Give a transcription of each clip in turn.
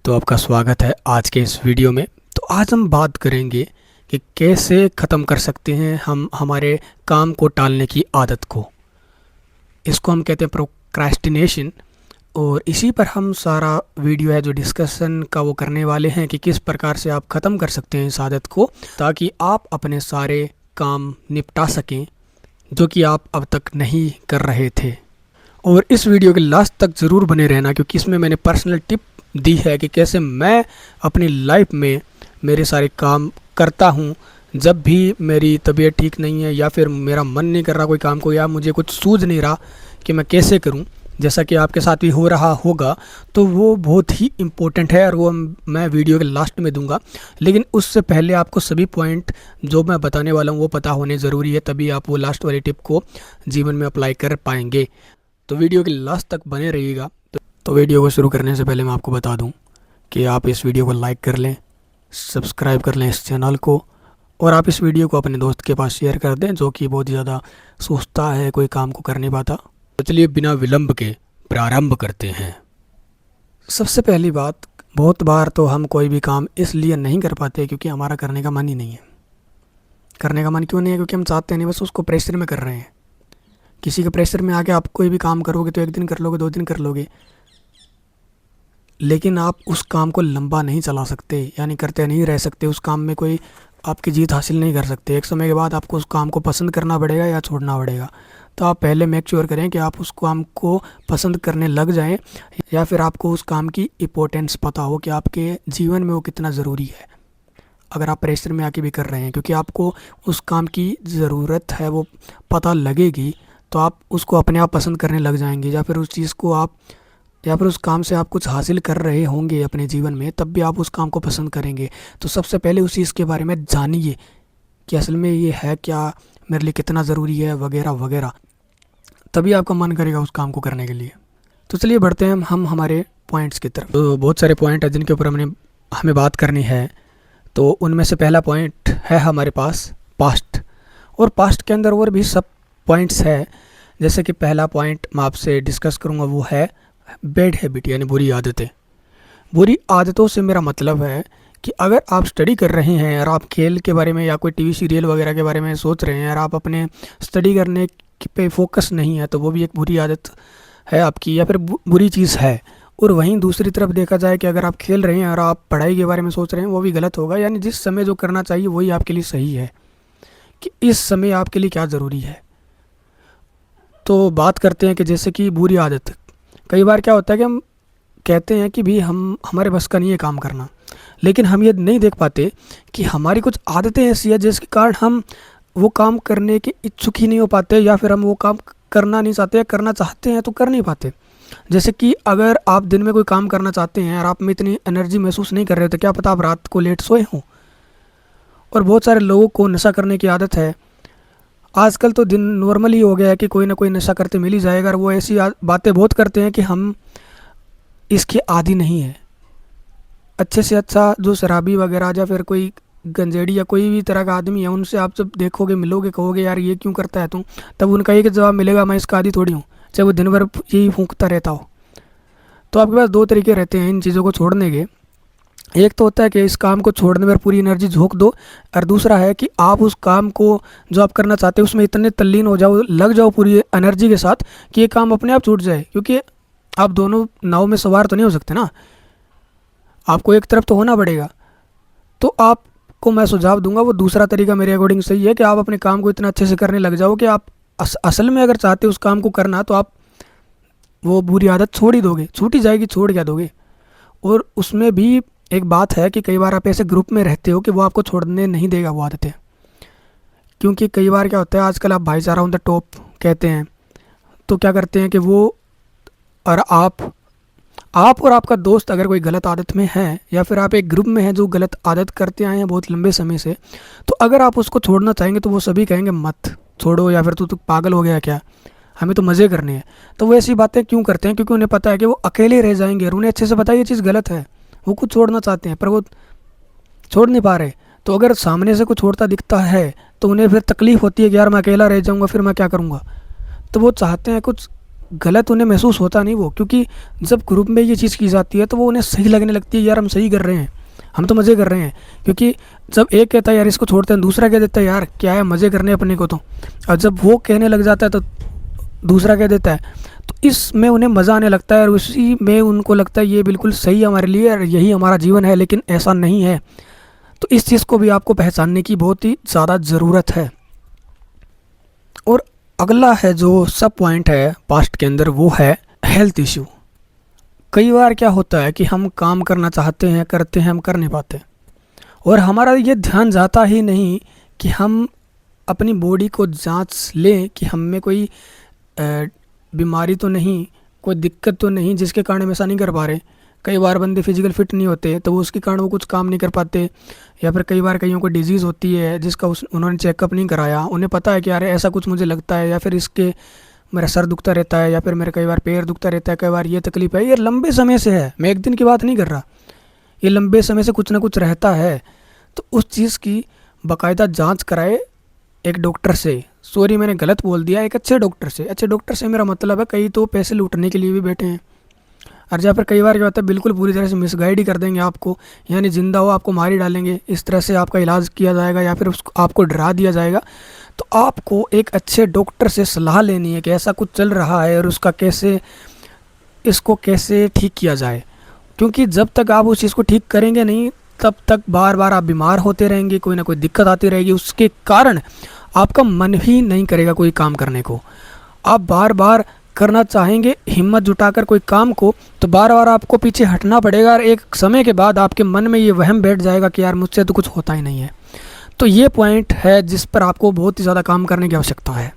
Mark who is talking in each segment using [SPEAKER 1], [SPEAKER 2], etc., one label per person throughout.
[SPEAKER 1] तो आपका स्वागत है आज के इस वीडियो में। तो आज हम बात करेंगे कि कैसे ख़त्म कर सकते हैं हम हमारे काम को टालने की आदत को। इसको हम कहते हैं प्रोक्रास्टिनेशन। और इसी पर हम सारा वीडियो है जो डिस्कशन का वो करने वाले हैं कि किस प्रकार से आप ख़त्म कर सकते हैं इस आदत को, ताकि आप अपने सारे काम निपटा सकें जो कि आप अब तक नहीं कर रहे थे। और इस वीडियो के लास्ट तक ज़रूर बने रहना, क्योंकि इसमें मैंने पर्सनल टिप दी है कि कैसे मैं अपनी लाइफ में मेरे सारे काम करता हूँ जब भी मेरी तबीयत ठीक नहीं है या फिर मेरा मन नहीं कर रहा कोई काम को, या मुझे कुछ सूझ नहीं रहा कि मैं कैसे करूँ, जैसा कि आपके साथ भी हो रहा होगा। तो वो बहुत ही इम्पोर्टेंट है और वो मैं वीडियो के लास्ट में दूंगा। लेकिन उससे पहले आपको सभी पॉइंट जो मैं बताने वाला हूँ वो पता होने ज़रूरी है, तभी आप वो लास्ट वाली टिप को जीवन में अप्लाई कर पाएंगे। तो वीडियो के लास्ट तक बने रहिएगा। तो वीडियो को शुरू करने से पहले मैं आपको बता दूं कि आप इस वीडियो को लाइक कर लें, सब्सक्राइब कर लें इस चैनल को, और आप इस वीडियो को अपने दोस्त के पास शेयर कर दें जो कि बहुत ज़्यादा सोचता है, कोई काम को कर नहीं पाता। तो चलिए बिना विलंब के प्रारंभ करते हैं। सबसे पहली बात, बहुत बार तो हम कोई भी काम इसलिए नहीं कर पाते क्योंकि हमारा करने का मन ही नहीं है। करने का मन क्यों नहीं है? क्योंकि हम चाहते नहीं, बस उसको प्रेशर में कर रहे हैं। किसी के प्रेशर में आके आप कोई भी काम करोगे तो एक दिन कर लोगे, 2 दिन कर लोगे, लेकिन आप उस काम को लंबा नहीं चला सकते, यानी करते नहीं रह सकते। उस काम में कोई आपकी जीत हासिल नहीं कर सकते। एक समय के बाद आपको उस काम को पसंद करना पड़ेगा या छोड़ना पड़ेगा। तो आप पहले मेक श्योर करें कि आप उस काम को पसंद करने लग जाएं, या फिर आपको उस काम की इम्पोर्टेंस पता हो कि आपके जीवन में वो कितना ज़रूरी है। अगर आप प्रेशर में आके भी कर रहे हैं, क्योंकि आपको उस काम की ज़रूरत है वो पता लगेगी, तो आप उसको अपने आप पसंद करने लग जाएंगे। या फिर उस चीज़ को आप, या फिर उस काम से आप कुछ हासिल कर रहे होंगे अपने जीवन में, तब भी आप उस काम को पसंद करेंगे। तो सबसे पहले उस चीज़ के बारे में जानिए कि असल में ये है क्या, मेरे लिए कितना ज़रूरी है, वगैरह वगैरह। तभी आपका मन करेगा उस काम को करने के लिए। तो चलिए बढ़ते हैं हम हमारे पॉइंट्स की तरफ। तो बहुत सारे पॉइंट हैं जिनके ऊपर हमें बात करनी है। तो उनमें से पहला पॉइंट है हमारे पास पास्ट। और पास्ट के अंदर और भी सब पॉइंट्स है। जैसे कि पहला पॉइंट मैं आपसे डिस्कस करूँगा वो है बैड हैबिट, यानी बुरी आदतें। बुरी आदतों से मेरा मतलब है कि अगर आप स्टडी कर रहे हैं और आप खेल के बारे में या कोई टीवी सीरियल वगैरह के बारे में सोच रहे हैं और आप अपने स्टडी करने पे फोकस नहीं है, तो वो भी एक बुरी आदत है आपकी, या फिर बुरी चीज़ है। और वहीं दूसरी तरफ देखा जाए कि अगर आप खेल रहे हैं और आप पढ़ाई के बारे में सोच रहे हैं, वो भी गलत होगा। यानी जिस समय जो करना चाहिए वही आपके लिए सही है, कि इस समय आपके लिए क्या ज़रूरी है। तो बात करते हैं कि जैसे कि बुरी आदत, कई बार क्या होता है कि हम कहते हैं कि भी हमारे बस का नहीं है काम करना, लेकिन हम ये नहीं देख पाते कि हमारी कुछ आदतें ऐसी है जिसके कारण हम वो काम करने के इच्छुक ही नहीं हो पाते, या फिर हम वो काम करना नहीं चाहते, या करना चाहते हैं तो कर नहीं पाते। जैसे कि अगर आप दिन में कोई काम करना चाहते हैं और आप में इतनी एनर्जी महसूस नहीं कर रहे, तो क्या पता आप रात को लेट सोए हों। और बहुत सारे लोगों को नशा करने की आदत है। आजकल तो दिन नॉर्मल ही हो गया है कि कोई ना कोई नशा करते मिल ही जाएगा, और वो ऐसी बातें बहुत करते हैं कि हम इसके आदी नहीं है। अच्छे से अच्छा जो शराबी वगैरह या फिर कोई गंजेड़ी या कोई भी तरह का आदमी है, उनसे आप जब देखोगे, मिलोगे, कहोगे यार ये क्यों करता है तू, तब उनका एक जवाब मिलेगा, मैं इसका आदी थोड़ी हूँ, चाहे वो दिन भर यही फूंकता रहता हो। तो आपके पास 2 तरीके रहते हैं इन चीज़ों को छोड़ने के। एक तो होता है कि इस काम को छोड़ने में पूरी एनर्जी झोंक दो, और दूसरा है कि आप उस काम को जो आप करना चाहते हैं उसमें इतने तल्लीन हो जाओ, लग जाओ पूरी एनर्जी के साथ कि ये काम अपने आप छूट जाए। क्योंकि आप दोनों नाव में सवार तो नहीं हो सकते ना, आपको एक तरफ तो होना पड़ेगा। तो आपको मैं सुझाव दूंगा वो दूसरा तरीका मेरे अकॉर्डिंग सही है, कि आप अपने काम को इतना अच्छे से करने लग जाओ कि आप असल में अगर चाहते उस काम को करना, तो आप वो बुरी आदत छोड़ ही दोगे, छूट ही जाएगी, छोड़ क्या दोगे। और उसमें भी एक बात है कि कई बार आप ऐसे ग्रुप में रहते हो कि वो आपको छोड़ने नहीं देगा वो आदतें। क्योंकि कई बार क्या होता है, आजकल आप भाईचारा ऑन द टॉप कहते हैं, तो क्या करते हैं कि वो और आप और आपका दोस्त अगर कोई गलत आदत में है, या फिर आप एक ग्रुप में हैं जो गलत आदत करते आए हैं बहुत लंबे समय से, तो अगर आप उसको छोड़ना चाहेंगे तो वो सभी कहेंगे मत छोड़ो, या फिर तू पागल हो गया क्या, हमें तो मज़े करने हैं। तो वो ऐसी बातें क्यों करते हैं? क्योंकि उन्हें पता है कि वो अकेले रह जाएंगे, और उन्हें अच्छे से पता है ये चीज़ गलत है। वो कुछ छोड़ना चाहते हैं पर वो छोड़ नहीं पा रहे। तो अगर सामने से कुछ छोड़ता दिखता है तो उन्हें फिर तकलीफ़ होती है कि यार मैं अकेला रह जाऊँगा, फिर मैं क्या करूँगा। तो वो चाहते हैं कुछ गलत उन्हें महसूस होता नहीं वो, क्योंकि जब ग्रुप में ये चीज़ की जाती है तो वो उन्हें सही लगने लगती है, यार हम सही कर रहे हैं, हम तो मज़े कर रहे हैं। क्योंकि जब एक कहता है यार इसको छोड़ते हैं, दूसरा कह देता है यार क्या है मज़े करने अपने को तो, और जब वो कहने लग जाता है तो दूसरा कह देता है, तो इसमें उन्हें मज़ा आने लगता है और उसी में उनको लगता है ये बिल्कुल सही है हमारे लिए और यही हमारा जीवन है, लेकिन ऐसा नहीं है। तो इस चीज़ को भी आपको पहचानने की बहुत ही ज़्यादा ज़रूरत है। और अगला है जो सब पॉइंट है पास्ट के अंदर, वो है हेल्थ इशू। कई बार क्या होता है कि हम काम करना चाहते हैं, करते हैं, हम कर नहीं पाते, और हमारा ये ध्यान जाता ही नहीं कि हम अपनी बॉडी को जांच लें कि हम में कोई बीमारी तो नहीं, कोई दिक्कत तो नहीं जिसके कारण हम ऐसा नहीं कर पा रहे। कई बार बंदे फिजिकल फिट नहीं होते तो वो उसके कारण वो कुछ काम नहीं कर पाते, या फिर कई बार कईयों को डिजीज़ होती है जिसका उन्होंने चेकअप नहीं कराया, उन्हें पता है कि यार ऐसा कुछ मुझे लगता है, या फिर इसके मेरा सर दुखता रहता है, या फिर मेरे कई बार पैर दुखता रहता है, कई बार ये तकलीफ है, ये लंबे समय से है, मैं एक दिन की बात नहीं कर रहा, ये लंबे समय से कुछ ना कुछ रहता है। तो उस चीज़ की बाकायदा जांच कराए एक डॉक्टर से, सॉरी मैंने गलत बोल दिया, एक अच्छे डॉक्टर से। अच्छे डॉक्टर से मेरा मतलब है कई तो पैसे लूटने के लिए भी बैठे हैं, और जहाँ पर कई बार क्या होता है बिल्कुल पूरी तरह से मिसगाइड ही कर देंगे आपको, यानी जिंदा हो आपको मार ही डालेंगे, इस तरह से आपका इलाज किया जाएगा या फिर उसको आपको डरा दिया जाएगा। तो आपको एक अच्छे डॉक्टर से सलाह लेनी है कि ऐसा कुछ चल रहा है और उसका कैसे, इसको कैसे ठीक किया जाए, क्योंकि जब तक आप उस चीज़ को ठीक करेंगे नहीं तब तक बार बार आप बीमार होते रहेंगे, कोई ना कोई दिक्कत आती रहेगी, उसके कारण आपका मन ही नहीं करेगा कोई काम करने को। आप बार बार करना चाहेंगे हिम्मत जुटाकर कोई काम को, तो बार बार आपको पीछे हटना पड़ेगा, और एक समय के बाद आपके मन में ये वहम बैठ जाएगा कि यार मुझसे तो कुछ होता ही नहीं है। तो ये पॉइंट है जिस पर आपको बहुत ही ज़्यादा काम करने की आवश्यकता है।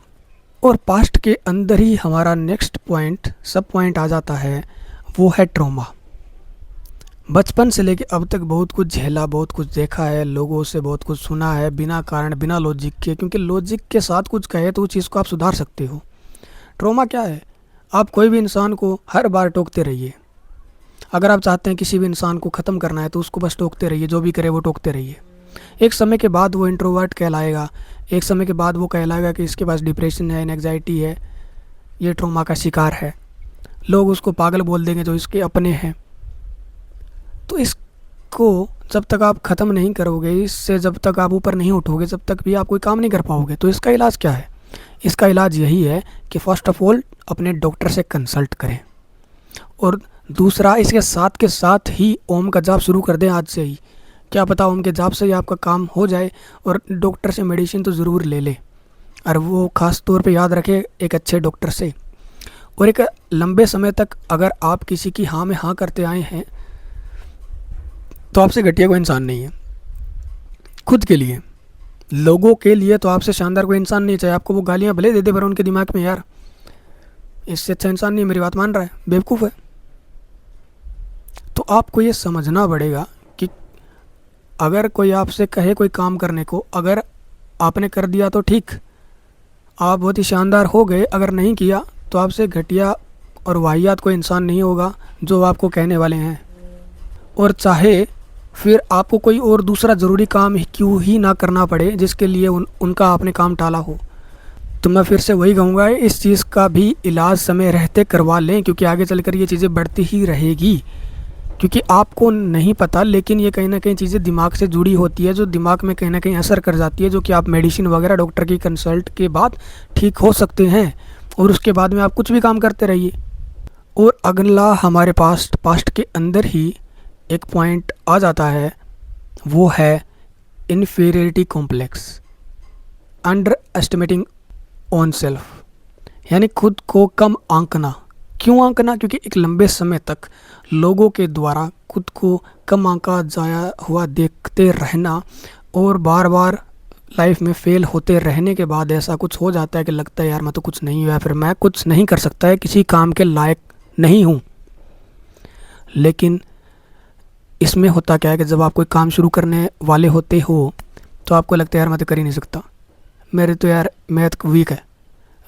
[SPEAKER 1] और पास्ट के अंदर ही हमारा नेक्स्ट पॉइंट, सब पॉइंट आ जाता है, वो है ट्रॉमा। बचपन से लेके अब तक बहुत कुछ झेला, बहुत कुछ देखा है, लोगों से बहुत कुछ सुना है, बिना कारण बिना लॉजिक के, क्योंकि लॉजिक के साथ कुछ कहे तो उस चीज़ को आप सुधार सकते हो। ट्रॉमा क्या है? आप कोई भी इंसान को हर बार टोकते रहिए। अगर आप चाहते हैं किसी भी इंसान को ख़त्म करना है तो उसको बस टोकते रहिए, जो भी करे वो टोकते रहिए। एक समय के बाद वो इंट्रोवर्ट कहलाएगा, एक समय के बाद वो कहलाएगा कि इसके पास डिप्रेशन है, एंग्जाइटी है, ये ट्रॉमा का शिकार है। लोग उसको पागल बोल देंगे जो इसके अपने हैं। तो इसको जब तक आप ख़त्म नहीं करोगे, इससे जब तक आप ऊपर नहीं उठोगे, जब तक भी आप कोई काम नहीं कर पाओगे। तो इसका इलाज क्या है? इसका इलाज यही है कि फ़र्स्ट ऑफ़ ऑल अपने डॉक्टर से कंसल्ट करें, और दूसरा इसके साथ के साथ ही ओम का जाप शुरू कर दें आज से ही। क्या पता ओम के जाप से ही आपका काम हो जाए, और डॉक्टर से मेडिसिन तो ज़रूर ले लें, और वो ख़ास तौर पे याद रखें एक अच्छे डॉक्टर से। और एक लंबे समय तक अगर आप किसी की हाँ में हाँ करते आए हैं तो आपसे घटिया कोई इंसान नहीं है। खुद के लिए, लोगों के लिए तो आपसे शानदार कोई इंसान नहीं, चाहे आपको वो गालियाँ भले दे दे, पर उनके दिमाग में यार इससे अच्छा इंसान नहीं, मेरी बात मान रहा है, बेवकूफ़ है। तो आपको ये समझना पड़ेगा कि अगर कोई आपसे कहे कोई काम करने को, अगर आपने कर दिया तो ठीक, आप बहुत ही शानदार हो गए, अगर नहीं किया तो आपसे घटिया और वाहियात कोई इंसान नहीं होगा जो आपको कहने वाले हैं। और चाहे फिर आपको कोई और दूसरा ज़रूरी काम क्यों ही ना करना पड़े जिसके लिए उनका आपने काम टाला हो, तो मैं फिर से वही कहूँगा, इस चीज़ का भी इलाज समय रहते करवा लें, क्योंकि आगे चलकर ये चीज़ें बढ़ती ही रहेगी। क्योंकि आपको नहीं पता, लेकिन ये कहीं ना कहीं चीज़ें दिमाग से जुड़ी होती है, जो दिमाग में कहीं ना कहीं असर कर जाती है, जो कि आप मेडिसिन वगैरह डॉक्टर की कंसल्ट के बाद ठीक हो सकते हैं, और उसके बाद में आप कुछ भी काम करते रहिए। और अगला हमारे पास्ट के अंदर ही एक पॉइंट आ जाता है, वो है inferiority complex, under estimating on self, यानी खुद को कम आंकना। क्यों आंकना? क्योंकि एक लंबे समय तक लोगों के द्वारा खुद को कम आंका जाया हुआ देखते रहना, और बार बार लाइफ में फेल होते रहने के बाद ऐसा कुछ हो जाता है कि लगता है यार मैं तो कुछ नहीं हुआ, फिर मैं कुछ नहीं कर सकता है, किसी काम के लायक नहीं हूँ। लेकिन इसमें होता क्या है कि जब आप कोई काम शुरू करने वाले होते हो तो आपको लगता है यार मैं तो कर ही नहीं सकता, मेरे तो यार मैथ वीक है,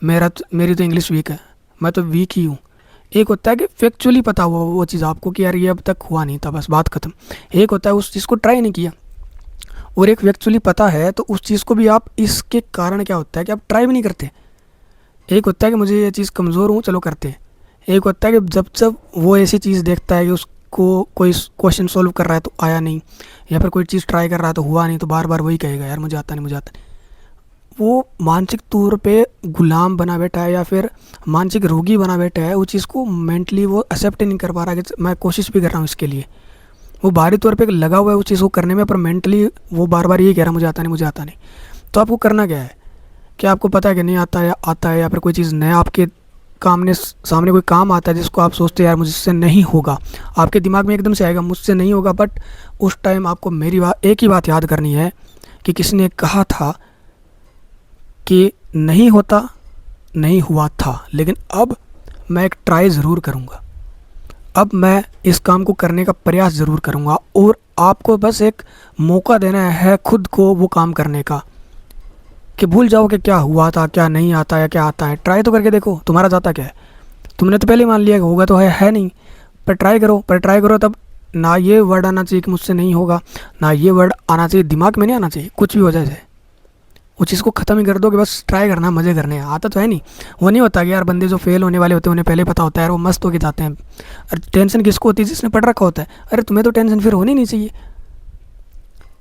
[SPEAKER 1] मेरी तो इंग्लिश वीक है, मैं तो वीक ही हूँ। एक होता है कि फैक्चुअली पता हुआ वो चीज़ आपको कि यार ये अब तक हुआ नहीं था, बस बात ख़त्म। एक होता है उस चीज़ को ट्राई नहीं किया, और एक फैक्चुअली पता है तो उस चीज़ को भी आप, इसके कारण क्या होता है कि आप ट्राई भी नहीं करते, एक होता है कि मुझे ये चीज़ कमज़ोर हूँ, चलो करते हैं। एक होता है कि जब जब वो ऐसी चीज़ देखता है कि उसको कोई क्वेश्चन सॉल्व कर रहा है तो आया नहीं, या फिर कोई चीज़ ट्राई कर रहा है तो हुआ नहीं, तो बार बार वही कहेगा यार मुझे आता नहीं, मुझे आता नहीं। वो मानसिक तौर पे गुलाम बना बैठा है, या फिर मानसिक रोगी बना बैठा है। वो चीज़ को मेंटली वो एक्सेप्ट ही नहीं कर पा रहा कि मैं कोशिश भी कर रहा हूँ इसके लिए। वो बाहरी तौर पे लगा हुआ है उस चीज़ को करने में, पर मेंटली वो बार बार ये कह रहा है मुझे आता नहीं, मुझे आता नहीं। तो आपको करना क्या है कि आपको पता है कि नहीं आता है, आता है, या फिर कोई चीज़ नया आपके सामने कोई काम आता है जिसको आप सोचते हैं यार मुझसे नहीं होगा, आपके दिमाग में एकदम से आएगा मुझसे नहीं होगा, बट उस टाइम आपको मेरी बात, एक ही बात याद करनी है कि किसी ने कहा था कि नहीं होता, नहीं हुआ था, लेकिन अब मैं एक ट्राई ज़रूर करूँगा, अब मैं इस काम को करने का प्रयास ज़रूर करूँगा। और आपको बस एक मौका देना है खुद को वो काम करने का, कि भूल जाओ कि क्या हुआ था, क्या नहीं आता है, क्या आता है। ट्राई तो करके देखो, तुम्हारा जाता क्या है। तुमने तो पहले ही मान लिया कि होगा, तो है नहीं। पर ट्राई करो, पर ट्राई करो तब ना ये वर्ड आना चाहिए कि मुझसे नहीं होगा, ना ये वर्ड आना चाहिए, दिमाग में नहीं आना चाहिए, कुछ भी हो जाए। वो चीज़ को ख़त्म ही कर दो कि बस ट्राई करना, मज़े करने हैं। आता तो है नहीं। वो नहीं होता कि यार बंदे जो फेल होने वाले होते हैं उन्हें पहले पता होता है, यार वो मस्त होके जाते हैं। और टेंशन किसको होती है? जिसने पढ़ रखा होता है। अरे तुम्हें तो टेंशन फिर होनी नहीं चाहिए।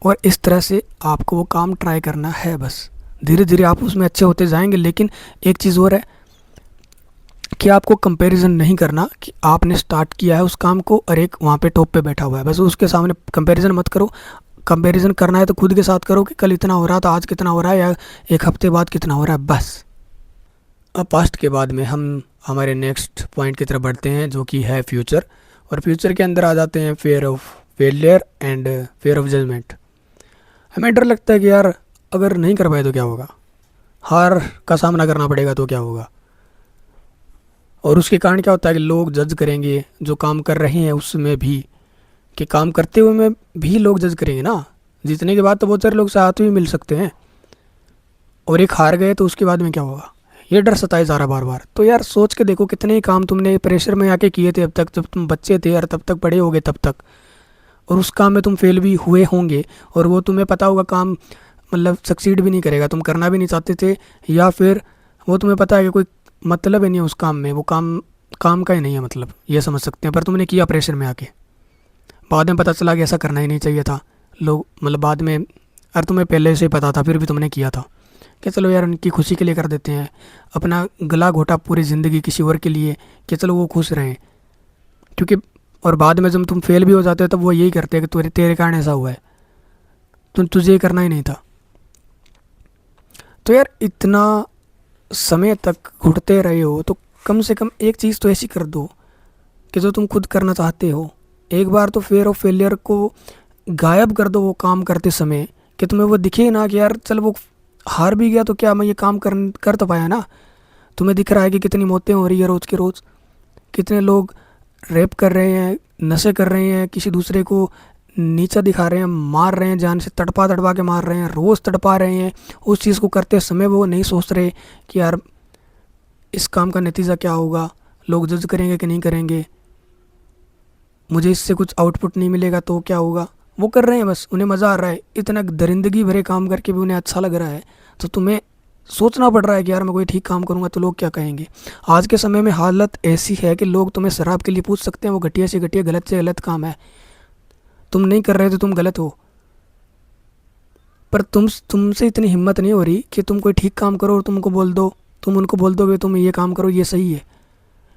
[SPEAKER 1] और इस तरह से आपको वो काम ट्राई करना है। बस धीरे धीरे आप उसमें अच्छे होते जाएंगे। लेकिन एक चीज़ और है कि आपको कंपैरिजन नहीं करना कि आपने स्टार्ट किया है उस काम को और एक वहाँ पे टॉप पे बैठा हुआ है, बस उसके सामने कंपैरिजन मत करो। कंपैरिजन करना है तो खुद के साथ करो कि कल इतना हो रहा था, आज कितना हो रहा है, या एक हफ्ते बाद कितना हो रहा है, बस। अब पास्ट के बाद में हम हमारे नेक्स्ट पॉइंट की तरफ बढ़ते हैं, जो कि है फ्यूचर। और फ्यूचर के अंदर आ जाते हैं fear of failure and fear of judgement. हमें डर लगता है कि यार अगर नहीं कर पाए तो क्या होगा, हार का सामना करना पड़ेगा तो क्या होगा। और उसके कारण क्या होता है कि लोग जज करेंगे जो काम कर रहे हैं उसमें भी, कि काम करते हुए में भी लोग जज करेंगे ना। जीतने के बाद तो बहुत सारे लोग साथ भी मिल सकते हैं, और एक हार गए तो उसके बाद में क्या होगा, ये डर सताए जा रहा बार बार। तो यार सोच के देखो कितने ही काम तुमने प्रेशर में आके किए थे अब तक, जब तुम बच्चे थे और तब तक बड़े हो गए तब तक, और उस काम में तुम फेल भी हुए होंगे, और वो तुम्हें पता होगा काम मतलब सक्सीड भी नहीं करेगा, तुम करना भी नहीं चाहते थे, या फिर वो तुम्हें पता है कि कोई मतलब ही नहीं है उस काम में, वो काम काम का ही नहीं है, मतलब ये समझ सकते हैं। पर तुमने किया प्रेशर में आके, बाद में पता चला कि ऐसा करना ही नहीं चाहिए था। लोग मतलब बाद में, और तुम्हें पहले से ही पता था फिर भी तुमने किया था कि चलो यार उनकी खुशी के लिए कर देते हैं, अपना गला घोटा पूरी ज़िंदगी किसी और के लिए कि चलो वो खुश रहें। क्योंकि और बाद में जब तुम फेल भी हो जाते हो तब वो यही करते हैं कि तेरे कारण ऐसा हुआ है, तुझे ये करना ही नहीं था। तो यार इतना समय तक घुटते रहे हो तो कम से कम एक चीज़ तो ऐसी कर दो कि जो तुम खुद करना चाहते हो। एक बार तो फेयर ऑफ फेलियर को गायब कर दो वो काम करते समय, कि तुम्हें वो दिखे ना कि यार चल वो हार भी गया तो क्या, मैं ये काम कर तो पाया ना। तुम्हें दिख रहा है कि कितनी मौतें हो रही है रोज़ के रोज़, कितने लोग रेप कर रहे हैं, नशे कर रहे हैं, किसी दूसरे को नीचा दिखा रहे हैं, मार रहे हैं, जान से तड़पा तड़पा के मार रहे हैं, रोज़ तड़पा रहे हैं। उस चीज़ को करते समय वो नहीं सोच रहे कि यार इस काम का नतीजा क्या होगा, लोग जज करेंगे कि नहीं करेंगे, मुझे इससे कुछ आउटपुट नहीं मिलेगा तो क्या होगा। वो कर रहे हैं, बस उन्हें मज़ा आ रहा है, इतना दरिंदगी भरे काम करके भी उन्हें अच्छा लग रहा है। तो तुम्हें सोचना पड़ रहा है कि यार मैं कोई ठीक काम करूँगा तो लोग क्या कहेंगे। आज के समय में हालत ऐसी है कि लोग तुम्हें शराब के लिए पूछ सकते हैं, वो घटिया से घटिया गलत से गलत काम है, तुम नहीं कर रहे तो तुम गलत हो। पर तुमसे इतनी हिम्मत नहीं हो रही कि तुम कोई ठीक काम करो और तुम उनको बोल दो कि तुम ये काम करो ये सही है,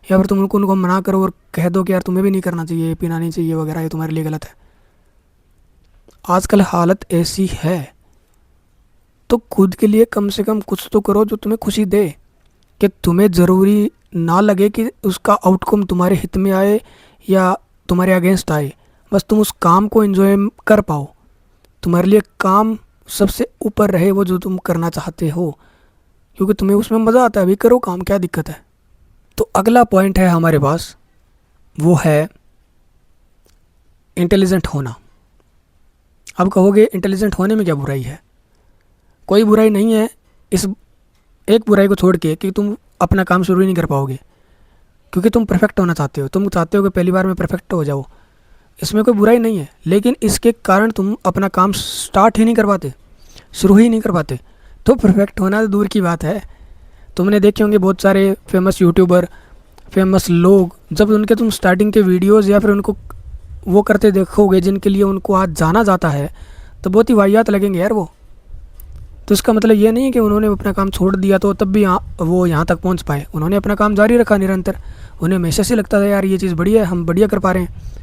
[SPEAKER 1] या फिर तुम उनको मना करो और कह दो कि यार तुम्हें भी नहीं करना चाहिए, ये पीना नहीं चाहिए वगैरह, ये तुम्हारे लिए गलत है। आजकल हालत ऐसी है, तो खुद के लिए कम से कम कुछ तो करो जो तुम्हें खुशी दे, कि तुम्हें ज़रूरी ना लगे कि उसका आउटकम तुम्हारे हित में आए या तुम्हारे अगेंस्ट आए, बस तुम उस काम को एंजॉय कर पाओ, तुम्हारे लिए काम सबसे ऊपर रहे, वो जो तुम करना चाहते हो, क्योंकि तुम्हें उसमें मज़ा आता है, अभी करो काम, क्या दिक्कत है। तो अगला पॉइंट है हमारे पास, वो है इंटेलिजेंट होना। अब कहोगे इंटेलिजेंट होने में क्या बुराई है? कोई बुराई नहीं है इस एक बुराई को छोड़ के कि तुम अपना काम शुरू ही नहीं कर पाओगे, क्योंकि तुम परफेक्ट होना चाहते हो, तुम चाहते हो कि पहली बार में परफेक्ट हो जाओ, इसमें कोई बुराई नहीं है। लेकिन इसके कारण तुम अपना काम स्टार्ट ही नहीं कर पाते, शुरू ही नहीं कर पाते, तो परफेक्ट होना तो दूर की बात है। तुमने देखे होंगे बहुत सारे फेमस यूट्यूबर, फेमस लोग, जब उनके तुम स्टार्टिंग के वीडियोज़ या फिर उनको वो करते देखोगे जिनके लिए उनको आज जाना जाता है, तो बहुत ही वाहियात लगेंगे यार वो। तो इसका मतलब ये नहीं है कि उन्होंने अपना काम छोड़ दिया तो तब भी वो यहाँ तक पहुँच पाए। उन्होंने अपना काम जारी रखा निरंतर। उन्हें हमेशा से लगता था यार ये चीज़ बढ़िया है, हम बढ़िया कर पा रहे हैं।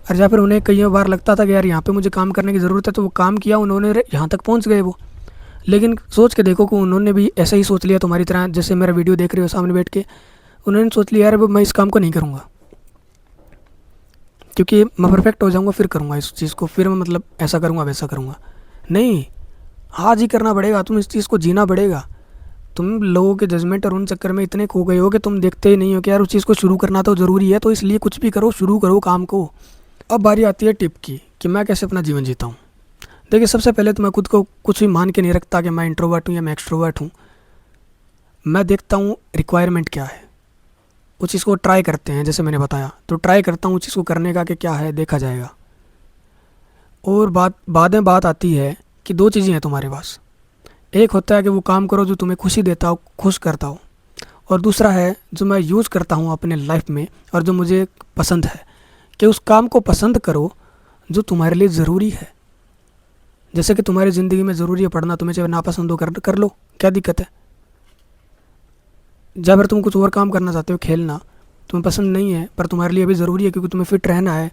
[SPEAKER 1] और या फिर उन्हें कई बार लगता था कि यार यहाँ पे मुझे काम करने की ज़रूरत है, तो वो काम किया, उन्होंने यहाँ तक पहुँच गए वो। लेकिन सोच के देखो कि उन्होंने भी ऐसा ही सोच लिया तुम्हारी तरह, जैसे मेरा वीडियो देख रहे हो सामने बैठ के, उन्होंने सोच लिया यार अब मैं इस काम को नहीं करूँगा क्योंकि मैं परफेक्ट हो जाऊँगा फिर करूँगा इस चीज़ को, फिर मैं मतलब ऐसा करूँगा वैसा करूँगा। नहीं, आज ही करना पड़ेगा, तुम इस चीज़ को जीना पड़ेगा। तुम लोगों के जजमेंट और उन चक्कर में इतने खो गए हो कि तुम देखते ही नहीं हो कि यार उस चीज़ को शुरू करना तो ज़रूरी है, तो इसलिए कुछ भी करो, शुरू करो काम को। अब बारी आती है टिप की कि मैं कैसे अपना जीवन जीता हूँ। देखिए, सबसे पहले तो मैं खुद को कुछ भी मान के नहीं रखता कि मैं इंट्रोवर्ट हूँ या मैं एक्सट्रोवर्ट हूँ। मैं देखता हूँ रिक्वायरमेंट क्या है, उस चीज़ को ट्राई करते हैं। जैसे मैंने बताया, तो ट्राई करता हूँ उस चीज़ को करने का कि क्या है, देखा जाएगा। और बाद में बात आती है कि दो चीज़ें हैं तुम्हारे पास। एक होता है कि वो काम करो जो तुम्हें खुशी देता हो, खुश करता हो, और दूसरा है जो मैं यूज़ करता हूँ अपने लाइफ में और जो मुझे पसंद है, कि उस काम को पसंद करो जो तुम्हारे लिए ज़रूरी है। जैसे कि तुम्हारी ज़िंदगी में ज़रूरी है पढ़ना, तुम्हें चाहे नापसंद हो कर लो, क्या दिक्कत है। जब फिर तुम कुछ और काम करना चाहते हो, खेलना तुम्हें पसंद नहीं है पर तुम्हारे लिए भी ज़रूरी है क्योंकि तुम्हें फिट रहना है,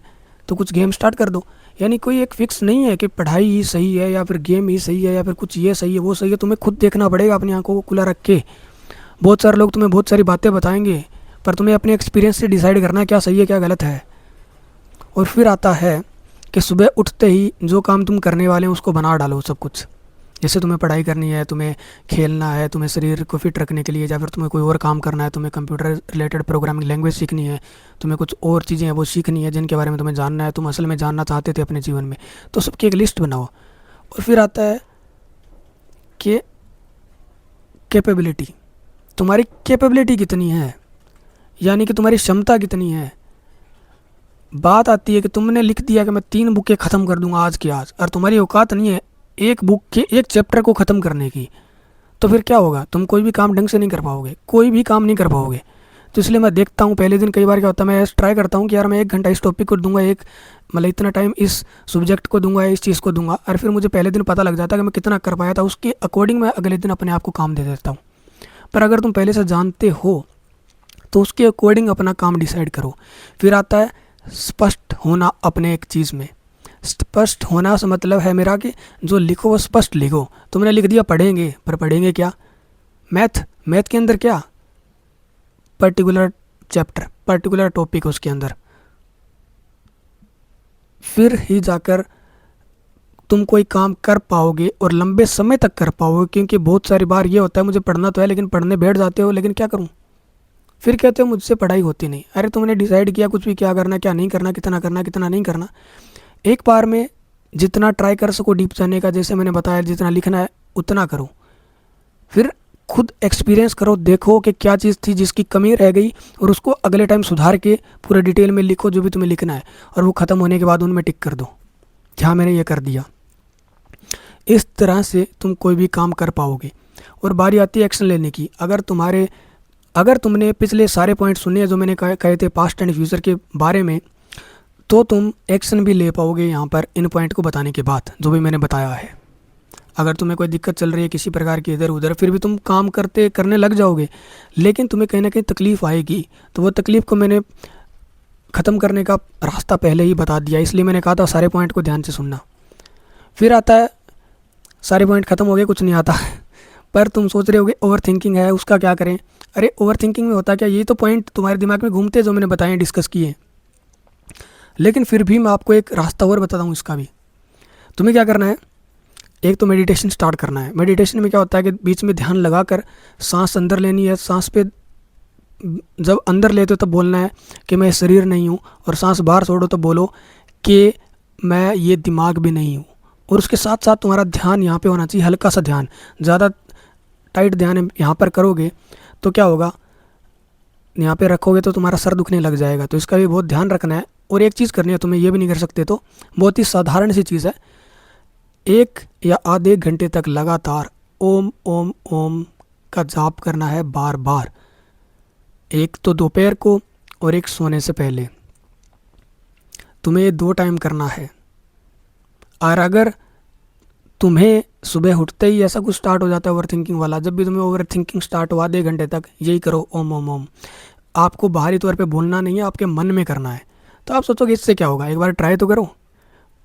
[SPEAKER 1] तो कुछ गेम स्टार्ट कर दो। यानी कोई एक फिक्स नहीं है कि पढ़ाई ही सही है या फिर गेम ही सही है या फिर कुछ ये सही है वो सही है। तुम्हें खुद देखना पड़ेगा अपनी आंखों को खुला रख के। बहुत सारे लोग तुम्हें बहुत सारी बातें बताएंगे पर तुम्हें अपने एक्सपीरियंस से डिसाइड करना है क्या सही है क्या गलत है। और फिर आता है कि सुबह उठते ही जो काम तुम करने वाले हैं उसको बना डालो सब कुछ। जैसे तुम्हें पढ़ाई करनी है, तुम्हें खेलना है, तुम्हें शरीर को फिट रखने के लिए, या फिर तुम्हें कोई और काम करना है, तुम्हें कंप्यूटर रिलेटेड प्रोग्रामिंग लैंग्वेज सीखनी है, तुम्हें कुछ और चीज़ें हैं वो सीखनी है जिनके बारे में तुम्हें जानना है, तुम असल में जानना चाहते थे अपने जीवन में, तो सबकी एक लिस्ट बनाओ। और फिर आता है कि कैपेबिलिटी, तुम्हारी कैपेबिलिटी कितनी है, यानी कि तुम्हारी क्षमता कितनी है। बात आती है कि तुमने लिख दिया कि मैं 3 बुकें ख़त्म कर दूंगा आज के आज, और तुम्हारी औकात नहीं है एक बुक के एक चैप्टर को ख़त्म करने की, तो फिर क्या होगा, तुम कोई भी काम ढंग से नहीं कर पाओगे, कोई भी काम नहीं कर पाओगे। तो इसलिए मैं देखता हूँ पहले दिन कई बार क्या होता है, मैं ट्राई करता हूँ कि यार मैं 1 घंटा इस टॉपिक को दूंगा, एक मतलब इतना टाइम इस सब्जेक्ट को दूंगा, इस चीज़ को दूंगा, और फिर मुझे पहले दिन पता लग जाता है कि मैं कितना कर पाया था, उसके अकॉर्डिंग मैं अगले दिन अपने आप को काम दे देता हूँ। पर अगर तुम पहले से जानते हो तो उसके अकॉर्डिंग अपना काम डिसाइड करो। फिर आता है स्पष्ट होना अपने एक चीज़ में। स्पष्ट होना से मतलब है मेरा कि जो लिखो वो स्पष्ट लिखो। तुमने लिख दिया पढ़ेंगे, पर पढ़ेंगे क्या, मैथ के अंदर क्या, पर्टिकुलर चैप्टर, पर्टिकुलर टॉपिक उसके अंदर, फिर ही जाकर तुम कोई काम कर पाओगे और लंबे समय तक कर पाओगे। क्योंकि बहुत सारी बार ये होता है मुझे पढ़ना तो है लेकिन पढ़ने बैठ जाते हो, लेकिन क्या करूँ, फिर कहते हो मुझसे पढ़ाई होती नहीं। अरे तुमने डिसाइड किया कुछ भी क्या करना क्या नहीं करना, कितना करना कितना नहीं करना, एक बार में जितना ट्राई कर सको डीप जाने का, जैसे मैंने बताया जितना लिखना है उतना करो। फिर खुद एक्सपीरियंस करो, देखो कि क्या चीज़ थी जिसकी कमी रह गई और उसको अगले टाइम सुधार के पूरे डिटेल में लिखो जो भी तुम्हें लिखना है, और वो ख़त्म होने के बाद उनमें टिक कर दो जहाँ मैंने ये कर दिया। इस तरह से तुम कोई भी काम कर पाओगे। और बारी आती है एक्शन लेने की। अगर तुमने पिछले सारे पॉइंट सुने जो मैंने कहे थे पास्ट एंड फ्यूचर के बारे में, तो तुम एक्शन भी ले पाओगे यहाँ पर इन पॉइंट को बताने के बाद जो भी मैंने बताया है। अगर तुम्हें कोई दिक्कत चल रही है किसी प्रकार की इधर उधर, फिर भी तुम काम करने लग जाओगे, लेकिन तुम्हें कहीं ना कहीं तकलीफ़ आएगी, तो वो तकलीफ़ को मैंने ख़त्म करने का रास्ता पहले ही बता दिया, इसलिए मैंने कहा था सारे पॉइंट को ध्यान से सुनना। फिर आता है सारे पॉइंट ख़त्म हो गए, कुछ नहीं आता पर तुम सोच रहे होगे ओवर थिंकिंग है, उसका क्या करें। अरे ओवर थिंकिंग में होता क्या, ये तो पॉइंट तुम्हारे दिमाग में घूमते जो मैंने बताए डिस्कस किए, लेकिन फिर भी मैं आपको एक रास्ता और बताता हूँ इसका भी। तुम्हें क्या करना है, एक तो मेडिटेशन स्टार्ट करना है। मेडिटेशन में क्या होता है कि बीच में ध्यान लगाकर सांस अंदर लेनी है, सांस पे जब अंदर लेते हो तब बोलना है कि मैं शरीर नहीं हूँ, और सांस बाहर छोड़ो तो बोलो कि मैं ये दिमाग भी नहीं हूँ। और उसके साथ साथ तुम्हारा ध्यान यहाँ पे होना चाहिए, हल्का सा ध्यान, ज़्यादा टाइट ध्यान यहाँ पर करोगे तो क्या होगा, यहाँ पे रखोगे तो तुम्हारा सर दुखने लग जाएगा, तो इसका भी बहुत ध्यान रखना है। और एक चीज़ करनी है तुम्हें, ये भी नहीं कर सकते तो बहुत ही साधारण सी चीज़ है, 1 या आधे घंटे तक लगातार ओम ओम ओम का जाप करना है बार बार। एक तो दोपहर को और एक सोने से पहले। तुम्हें ये 2 टाइम करना है। और अगर तुम्हें सुबह उठते ही ऐसा कुछ स्टार्ट हो जाता है ओवर थिंकिंग वाला, जब भी तुम्हें ओवर थिंकिंग स्टार्ट हुआ आधे घंटे तक यही करो, ओम ओम ओम। आपको बाहरी तौर पे बोलना नहीं है, आपके मन में करना है। तो आप सोचोगे इससे क्या होगा, एक बार ट्राई तो करो।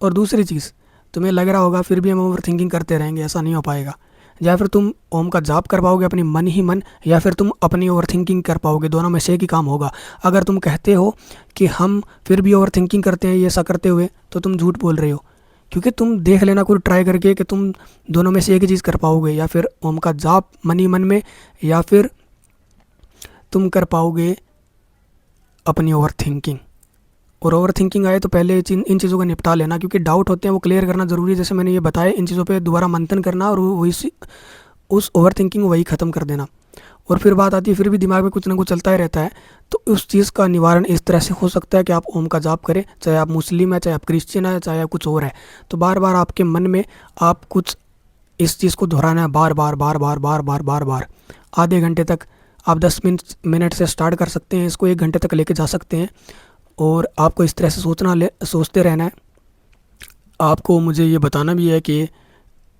[SPEAKER 1] और दूसरी चीज़, तुम्हें लग रहा होगा फिर भी हम ओवर थिंकिंग करते रहेंगे, ऐसा नहीं हो पाएगा। या फिर तुम ओम का जाप कर पाओगे अपनी मन ही मन, या फिर तुम अपनी ओवर थिंकिंग कर पाओगे, दोनों में से एक ही काम होगा। अगर तुम कहते हो कि हम फिर भी ओवर थिंकिंग करते हैं ये ऐसा करते हुए, तो तुम झूठ बोल रहे हो। क्योंकि तुम देख लेना खुद ट्राई करके कि तुम दोनों में से एक ही चीज़ कर पाओगे, या फिर ओम का जाप मन ही मन में, या फिर तुम कर पाओगे अपनी ओवर थिंकिंग। और ओवर थिंकिंग आए तो पहले इन चीज़ों को निपटा लेना, क्योंकि डाउट होते हैं वो क्लियर करना ज़रूरी है। जैसे मैंने ये बताया, इन चीज़ों पे दोबारा मंथन करना और वही उस ओवर थिंकिंग को वही ख़त्म कर देना। और फिर बात आती है, फिर भी दिमाग में कुछ ना कुछ चलता ही रहता है, तो उस चीज़ का निवारण इस तरह से हो सकता है कि आप ओम का जाप करें, चाहे आप मुस्लिम है, चाहे आप क्रिश्चियन है, चाहे आप कुछ और है। तो बार बार आपके मन में आप कुछ इस चीज़ को दोहराना है, बार बार बार बार बार बार बार बार। आधे घंटे तक आप 10 मिनट से स्टार्ट कर सकते हैं, इसको 1 घंटे तक लेके जा सकते हैं। और आपको इस तरह से सोचते रहना है। आपको मुझे ये बताना भी है कि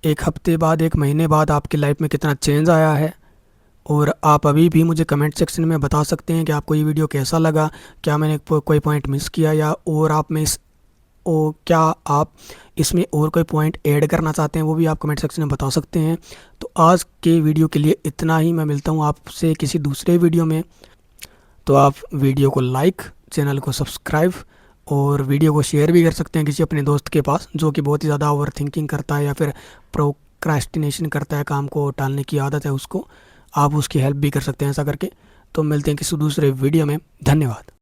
[SPEAKER 1] 1 हफ्ते बाद, 1 महीने बाद आपकी लाइफ में कितना चेंज आया है। और आप अभी भी मुझे कमेंट सेक्शन में बता सकते हैं कि आपको ये वीडियो कैसा लगा, क्या मैंने कोई पॉइंट मिस किया, या और आप में क्या आप इसमें और कोई पॉइंट ऐड करना चाहते हैं, वो भी आप कमेंट सेक्शन में बता सकते हैं। तो आज के वीडियो के लिए इतना ही। मैं मिलता हूँ आपसे किसी दूसरे वीडियो में। तो आप वीडियो को लाइक, चैनल को सब्सक्राइब और वीडियो को शेयर भी कर सकते हैं किसी अपने दोस्त के पास जो कि बहुत ही ज़्यादा ओवर थिंकिंग करता है या फिर प्रोक्रास्टिनेशन करता है, काम को टालने की आदत है उसको। आप उसकी हेल्प भी कर सकते हैं ऐसा करके। तो मिलते हैं किसी दूसरे वीडियो में। धन्यवाद।